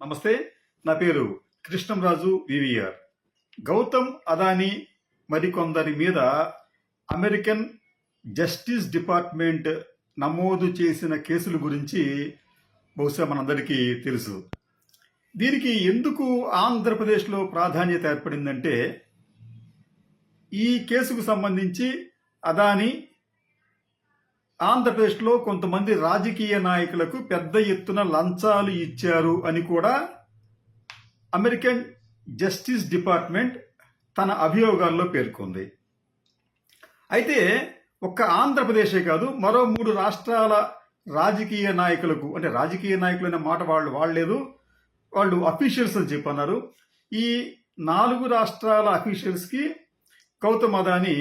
నమస్తే. నా పేరు కృష్ణంరాజు వివిఆర్. గౌతమ్ అదానీ మరికొందరి మీద అమెరికన్ జస్టిస్ డిపార్ట్మెంట్ నమోదు చేసిన కేసుల గురించి బహుశా మనందరికీ తెలుసు. దీనికి ఎందుకు ఆంధ్రప్రదేశ్లో ప్రాధాన్యత ఏర్పడిందంటే, ఈ కేసుకు సంబంధించి అదానీ ఆంధ్రప్రదేశ్లో కొంతమంది రాజకీయ నాయకులకు పెద్ద ఎత్తున లంచాలు ఇచ్చారు అని కూడా అమెరికన్ జస్టిస్ డిపార్ట్మెంట్ తన అభియోగాల్లో పేర్కొంది. అయితే ఒక్క ఆంధ్రప్రదేశే కాదు, మరో 3 రాష్ట్రాల రాజకీయ నాయకులకు, అంటే రాజకీయ నాయకులు అనే మాట వాళ్ళు వాడలేదు, వాళ్ళు అఫీషియల్స్ అని చెప్పన్నారు. ఈ 4 రాష్ట్రాల అఫీషియల్స్కి గౌతమ్ అదానీ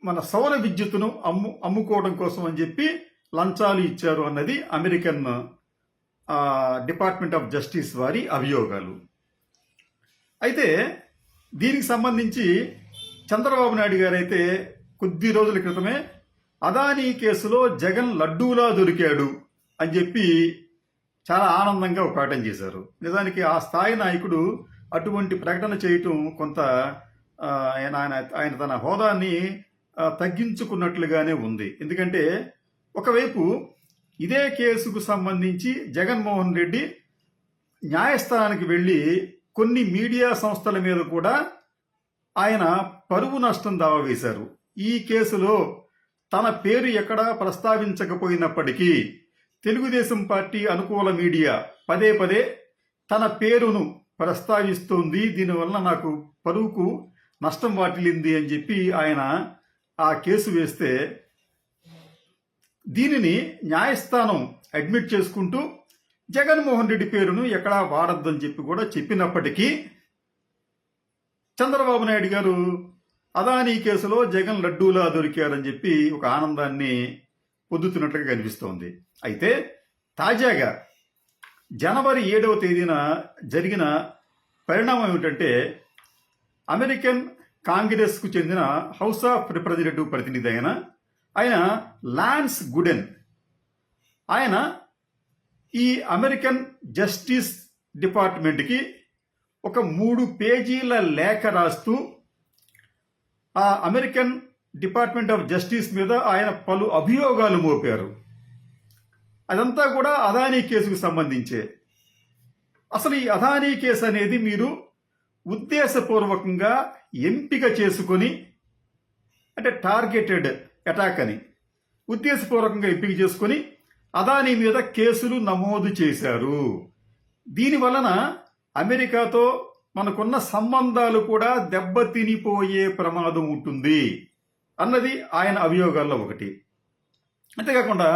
మన సౌర విద్యుత్తును అమ్ముకోవడం కోసం అని చెప్పి లంచాలు ఇచ్చారు అన్నది అమెరికన్ డిపార్ట్మెంట్ ఆఫ్ జస్టిస్ వారి అభియోగాలు. అయితే దీనికి సంబంధించి చంద్రబాబు నాయుడు గారు అయితే కొద్ది రోజుల క్రితమే అదానీ కేసులో జగన్ లడ్డూలా దొరికాడు అని చెప్పి చాలా ఆనందంగా ఒక ప్రకటన చేశారు. నిజానికి ఆ స్థాయి నాయకుడు అటువంటి ప్రకటన చేయటం కొంత ఆయన తన హోదాన్ని తగ్గించుకున్నట్లుగానే ఉంది. ఎందుకంటే ఒకవైపు ఇదే కేసుకు సంబంధించి జగన్మోహన్ రెడ్డి న్యాయస్థానానికి వెళ్ళి కొన్ని మీడియా సంస్థల మీద కూడా ఆయన పరువు నష్టం దావా వేశారు. ఈ కేసులో తన పేరు ఎక్కడా ప్రస్తావించకపోయినప్పటికీ తెలుగుదేశం పార్టీ అనుకూల మీడియా పదే పదే తన పేరును ప్రస్తావిస్తోంది, దీనివల్ల నాకు పరువుకు నష్టం వాటిల్లింది అని చెప్పి ఆయన ఆ కేసు వేస్తే, దీనిని న్యాయస్థానం అడ్మిట్ చేసుకుంటూ జగన్మోహన్ రెడ్డి పేరును ఎక్కడా వాడద్దని చెప్పి కూడా చెప్పినప్పటికీ చంద్రబాబు నాయుడు గారు అదానీ కేసులో జగన్ లడ్డూలా దొరికారని చెప్పి ఒక ఆనందాన్ని పొందుతున్నట్లుగా కనిపిస్తోంది. అయితే తాజాగా జనవరి 7వ తేదీన జరిగిన పరిణామం ఏమిటంటే, అమెరికన్ కాంగ్రెస్కు చెందిన హౌస్ ఆఫ్ రిప్రజెంటేటివ్ ప్రతినిధి ఆయన లాన్స్ గుడెన్, ఆయన ఈ అమెరికన్ జస్టిస్ డిపార్ట్మెంట్కి ఒక 3 పేజీల లేఖ రాస్తూ ఆ అమెరికన్ డిపార్ట్మెంట్ ఆఫ్ జస్టిస్ మీద ఆయన పలు అభియోగాలు మోపారు. అదంతా కూడా అదానీ కేసుకు సంబంధించే. అసలు ఈ అదానీ కేసు అనేది మీరు ఉద్దేశపూర్వకంగా ఎంపిక చేసుకొని, అంటే టార్గెటెడ్ అటాక్ అని ఉద్దేశపూర్వకంగా ఎంపిక చేసుకొని అదానీ మీద కేసులు నమోదు చేశారు. దీనివలన అమెరికాతో మనకున్న సంబంధాలు కూడా దెబ్బతినిపోయే ప్రమాదం ఉంటుంది అన్నది ఆయన అభియోగాల్లో ఒకటి. అంతేకాకుండా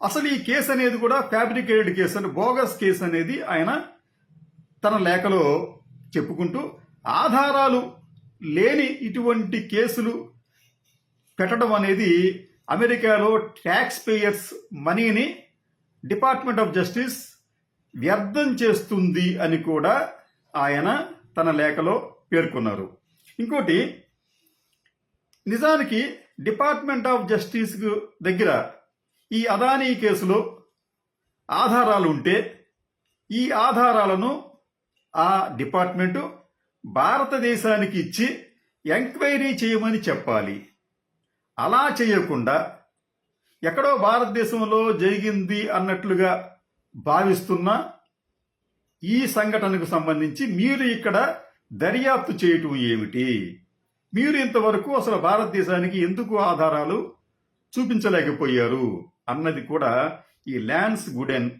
అసలు ఈ కేసు అనేది కూడా ఫ్యాబ్రికేటెడ్ కేసు అని, బోగస్ కేసు అనేది ఆయన తన లేఖలో చెప్పుకుంటూ, ఆధారాలు లేని ఇటువంటి కేసులు పెట్టడం అనేది అమెరికాలో ట్యాక్స్ పేయర్స్ మనీని డిపార్ట్మెంట్ ఆఫ్ జస్టిస్ వ్యర్థం చేస్తుంది అని కూడా ఆయన తన లేఖలో పేర్కొన్నారు. ఇంకోటి, నిజానికి డిపార్ట్మెంట్ ఆఫ్ జస్టిస్ దగ్గర ఈ అదానీ కేసులో ఆధారాలు ఉంటే ఈ ఆధారాలను ఆ డిపార్ట్మెంటు భారతదేశానికి ఇచ్చి ఎంక్వైరీ చేయమని చెప్పాలి. అలా చేయకుండా ఎక్కడో భారతదేశంలో జరిగింది అన్నట్లుగా భావిస్తున్న ఈ సంఘటనకు సంబంధించి మీరు ఇక్కడ దర్యాప్తు చేయటం ఏమిటి? మీరు ఇంతవరకు అసలు భారతదేశానికి ఎందుకు ఆధారాలు చూపించలేకపోయారు అన్నది కూడా ఈ లాన్స్ గుడెన్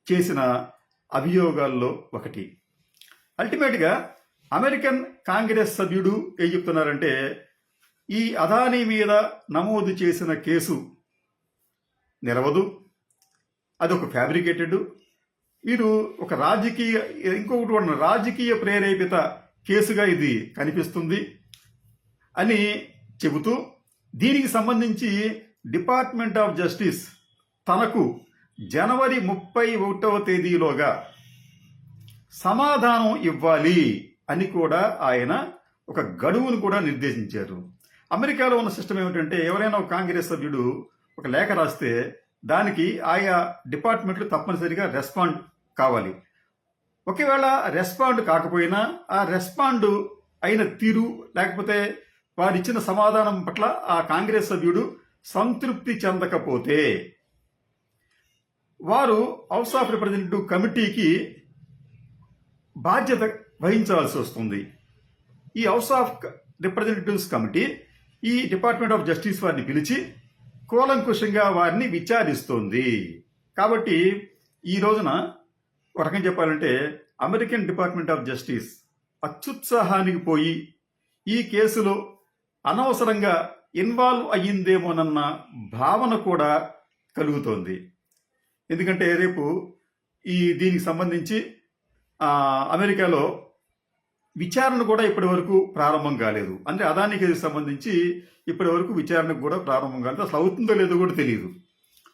చేసిన అభియోగాల్లో ఒకటి. అల్టిమేట్గా అమెరికన్ కాంగ్రెస్ సభ్యుడు ఏం చెప్తున్నారంటే, ఈ అదానీ మీద నమోదు చేసిన కేసు నిలవదు, అదొక ఫ్యాబ్రికేటెడ్, మీరు ఒక రాజకీయ ప్రేరేపిత కేసుగా ఇది కనిపిస్తుంది అని చెబుతూ, దీనికి సంబంధించి డిపార్ట్మెంట్ ఆఫ్ జస్టిస్ తనకు జనవరి 31వ తేదీలోగా సమాధానం ఇవ్వాలి అని కూడా ఆయన ఒక గడువును కూడా నిర్దేశించారు. అమెరికాలో ఉన్న సిస్టమ్ ఏమిటంటే, ఎవరైనా ఒక కాంగ్రెస్ సభ్యుడు ఒక లేఖ రాస్తే దానికి ఆయా డిపార్ట్మెంట్లు తప్పనిసరిగా రెస్పాండ్ కావాలి. ఒకవేళ రెస్పాండ్ కాకపోయినా ఆ రెస్పాండ్ అయిన తీరు లేకపోతే వారిచ్చిన సమాధానం పట్ల ఆ కాంగ్రెస్ సభ్యుడు సంతృప్తి చెందకపోతే వారు హౌస్ ఆఫ్ రిప్రజెంటేటివ్ కమిటీకి బాధ్యత వహించాల్సి వస్తుంది. ఈ హౌస్ ఆఫ్ రిప్రజెంటేటివ్స్ కమిటీ ఈ డిపార్ట్మెంట్ ఆఫ్ జస్టిస్ వారిని పిలిచి కూలంకుషంగా వారిని విచారిస్తోంది. కాబట్టి ఈ రోజున ఒక రకం చెప్పాలంటే అమెరికన్ డిపార్ట్మెంట్ ఆఫ్ జస్టిస్ అత్యుత్సాహానికి పోయి ఈ కేసులో అనవసరంగా ఇన్వాల్వ్ అయ్యిందేమోనన్న భావన కూడా కలుగుతోంది. ఎందుకంటే రేపు దీనికి సంబంధించి అమెరికాలో విచారణ కూడా ఇప్పటి వరకు ప్రారంభం కాలేదు. అంటే అదానీ కేసుకు సంబంధించి ఇప్పటి వరకు విచారణకు కూడా ప్రారంభం కాలేదు. అసలు అవుతుందో లేదో కూడా తెలియదు.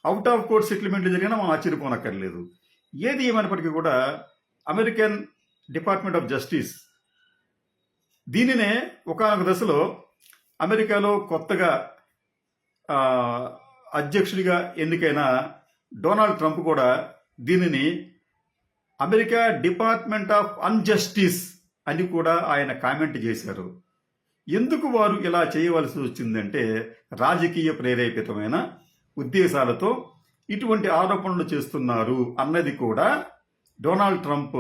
అవుట్ ఆఫ్ కోర్ట్ సెటిల్మెంట్లు జరిగినా మనం ఆశ్చర్యపోనక్కర్లేదు. ఏది ఏమైనప్పటికీ కూడా అమెరికన్ డిపార్ట్మెంట్ ఆఫ్ జస్టిస్ దీనినే ఒకానొక దశలో అమెరికాలో కొత్తగా అధ్యక్షుడిగా ఎన్నికైన డొనాల్డ్ ట్రంప్ కూడా దీనిని అమెరికా డిపార్ట్మెంట్ ఆఫ్ అన్జస్టిస్ అని కూడా ఆయన కామెంట్ చేశారు. ఎందుకు వారు ఇలా చేయవలసి వచ్చిందంటే రాజకీయ ప్రేరేపితమైన ఉద్దేశాలతో ఇటువంటి ఆరోపణలు చేస్తున్నారు అన్నది కూడా డొనాల్డ్ ట్రంప్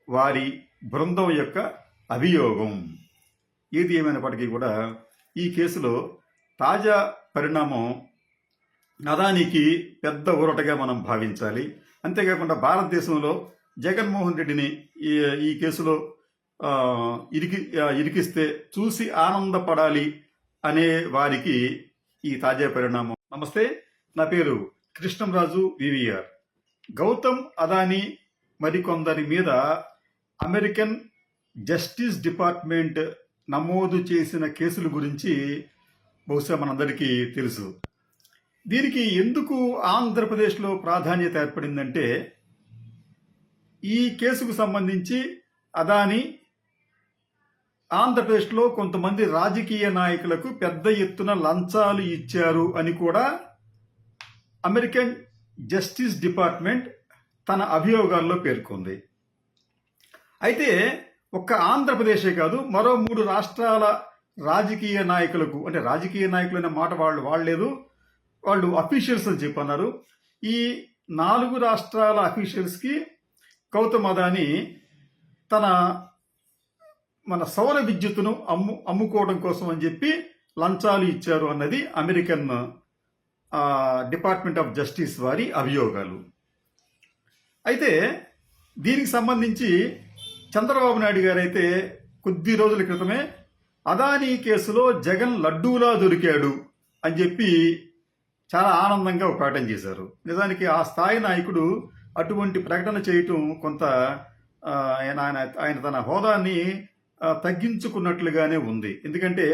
వారి బృందం యొక్క అభియోగం. ఏది ఏమైనప్పటికీ కూడా ఈ కేసులో తాజా పరిణామం అదానికి పెద్ద ఊరటగా మనం భావించాలి. అంతేకాకుండా భారతదేశంలో జగన్మోహన్ రెడ్డిని ఈ కేసులో ఇరికిస్తే చూసి ఆనందపడాలి అనే వారికి ఈ తాజా పరిణామం. నమస్తే, నా పేరు కృష్ణంరాజు వివిఆర్. గౌతమ్ అదానీ మరికొందరి మీద అమెరికన్ జస్టిస్ డిపార్ట్మెంట్ నమోదు చేసిన కేసుల గురించి బహుశా మనందరికీ తెలుసు. దీనికి ఎందుకు ఆంధ్రప్రదేశ్లో ప్రాధాన్యత ఏర్పడిందంటే ఈ కేసుకు సంబంధించి అదానీ ఆంధ్రప్రదేశ్లో కొంతమంది రాజకీయ నాయకులకు పెద్ద ఎత్తున లంచాలు ఇచ్చారు అని కూడా అమెరికన్ జస్టిస్ డిపార్ట్మెంట్ తన అభియోగాల్లో పేర్కొంది. అయితే ఒక్క ఆంధ్రప్రదేశే కాదు, మరో 3 రాష్ట్రాల రాజకీయ నాయకులకు, అంటే రాజకీయ నాయకులు అనే మాట వాళ్ళు వాడలేదు, వాళ్ళు అఫీషియల్స్ అని చెప్పన్నారు. ఈ 4 రాష్ట్రాల అఫీషియల్స్కి గౌతమ్ అదానీ మన సౌర విద్యుత్తును అమ్ముకోవడం కోసం అని చెప్పి లంచాలు ఇచ్చారు అన్నది అమెరికన్ డిపార్ట్మెంట్ ఆఫ్ జస్టిస్ వారి అభియోగాలు. అయితే దీనికి సంబంధించి చంద్రబాబు నాయుడు గారు అయితే కొద్ది రోజుల క్రితమే అదానీ కేసులో జగన్ లడ్డూలా దొరికాడు అని చెప్పి చాలా ఆనందంగా ఒక ప్రకటన చేశారు. నిజానికి ఆ స్థాయి నాయకుడు అటువంటి ప్రకటన చేయటం కొంత ఆయన తన హోదాన్ని తగ్గించుకున్నట్లుగానే ఉంది. ఎందుకంటే